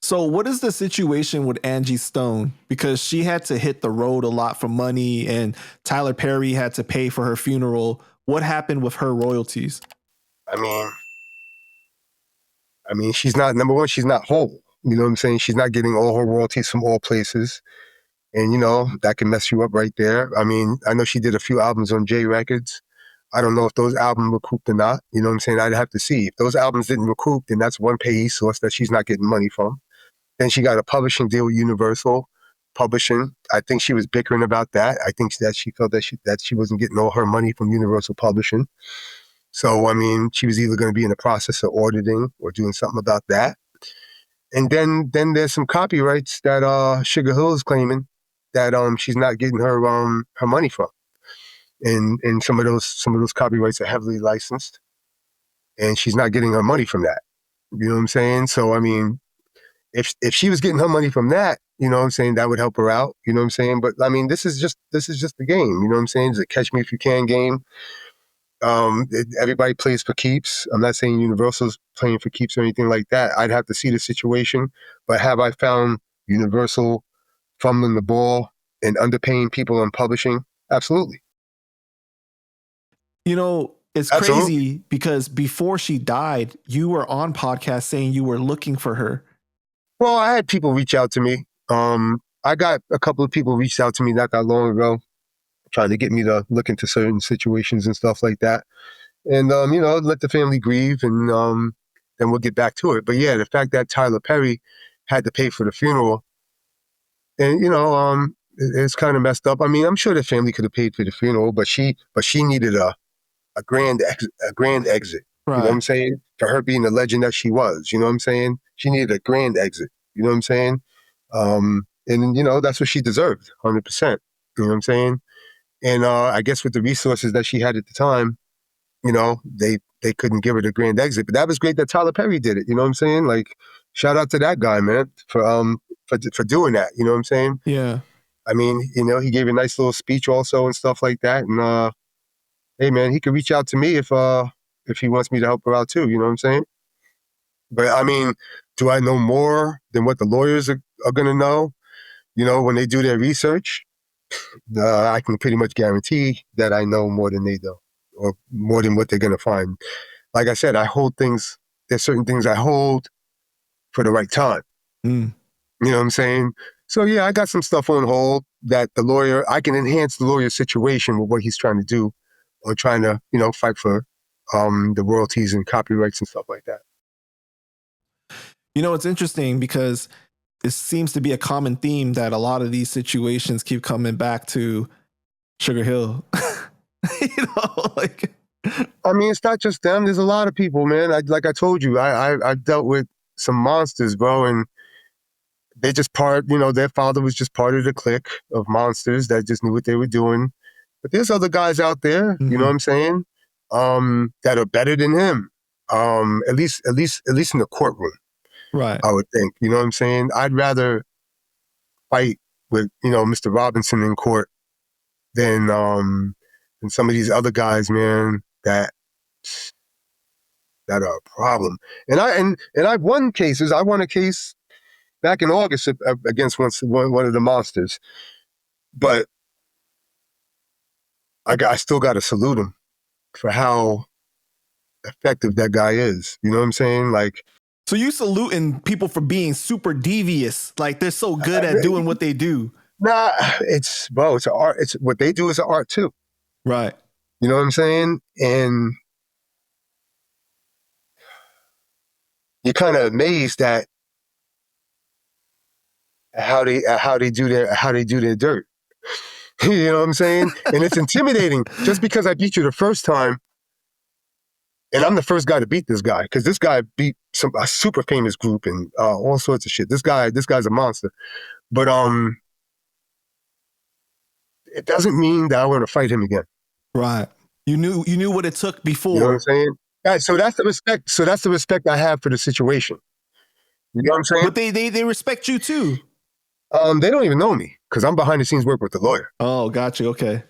So what is the situation with Angie Stone? Because she had to hit the road a lot for money and Tyler Perry had to pay for her funeral. What happened with her royalties? I mean, she's not, number one, she's not whole. You know what I'm saying? She's not getting all her royalties from all places. And, you know, that can mess you up right there. I mean, I know she did a few albums on J Records. I don't know if those albums recouped or not. You know what I'm saying? I'd have to see. If those albums didn't recoup, then that's one payee source that she's not getting money from. Then she got a publishing deal with Universal Publishing. I think she was bickering about that. I think that she felt that she wasn't getting all her money from Universal Publishing. So, I mean, she was either going to be in the process of auditing or doing something about that. And then there's some copyrights that Sugar Hill is claiming that she's not getting her money from. And some of those copyrights are heavily licensed, and she's not getting her money from that. You know what I'm saying? So, I mean, if she was getting her money from that, you know what I'm saying, that would help her out. You know what I'm saying? But I mean, this is just the game. You know what I'm saying? It's a catch me if you can game. Everybody plays for keeps. I'm not saying Universal's playing for keeps or anything like that. I'd have to see the situation. But have I found Universal fumbling the ball and underpaying people on publishing? Absolutely. You know, it's crazy because before she died, you were on podcast saying you were looking for her. Well, I had people reach out to me. I got a couple of people reached out to me not that long ago, trying to get me to look into certain situations and stuff like that. And, you know, let the family grieve and then we'll get back to it. But yeah, the fact that Tyler Perry had to pay for the funeral and, you know, it's kind of messed up. I mean, I'm sure the family could have paid for the funeral, but she needed a grand exit. Right. You know what I'm saying? For her being the legend that she was, you know what I'm saying? She needed a grand exit. You know what I'm saying? And, you know, that's what she deserved, 100%. You know what I'm saying? And I guess with the resources that she had at the time, you know, they couldn't give her the grand exit. But that was great that Tyler Perry did it. You know what I'm saying? Like, shout out to that guy, man, for doing that. You know what I'm saying? Yeah. I mean, you know, he gave a nice little speech also and stuff like that. And hey, man, he could reach out to me if he wants me to help her out too. You know what I'm saying? But I mean, do I know more than what the lawyers are going to know? You know, when they do their research, I can pretty much guarantee that I know more than they do, or more than what they're going to find. Like I said, I hold things. There's certain things I hold for the right time. Mm. You know what I'm saying? So yeah, I got some stuff on hold that I can enhance the lawyer's situation with what he's trying to do, or trying to, you know, fight for the royalties and copyrights and stuff like that. You know, it's interesting because it seems to be a common theme that a lot of these situations keep coming back to Sugar Hill. You know, like, I mean, it's not just them. There's a lot of people, man. Like I told you, I dealt with some monsters, bro, and they just you know, their father was just part of the clique of monsters that just knew what they were doing. But there's other guys out there, you know what I'm saying, that are better than him. At least in the courtroom. Right. I would think. You know what I'm saying? I'd rather fight with, you know, Mr. Robinson in court than some of these other guys, man, that are a problem. And I've won cases. I won a case back in August against one of the monsters. But I still got to salute him for how effective that guy is. You know what I'm saying? Like, so you saluting people for being super devious, like they're so good at doing what they do. Nah, it's an art. It's what they do is an art too. Right. You know what I'm saying? And you're kind of amazed at how they do their dirt. You know what I'm saying? And it's intimidating just because I beat you the first time. And I'm the first guy to beat this guy, because this guy beat a super famous group and all sorts of shit. This guy's a monster. But it doesn't mean that I want to fight him again. Right. You knew what it took before. You know what I'm saying? Right, so that's the respect. So that's the respect I have for the situation. You know what I'm saying? But they respect you too. They don't even know me because I'm behind the scenes work with the lawyer. Oh, gotcha. Okay.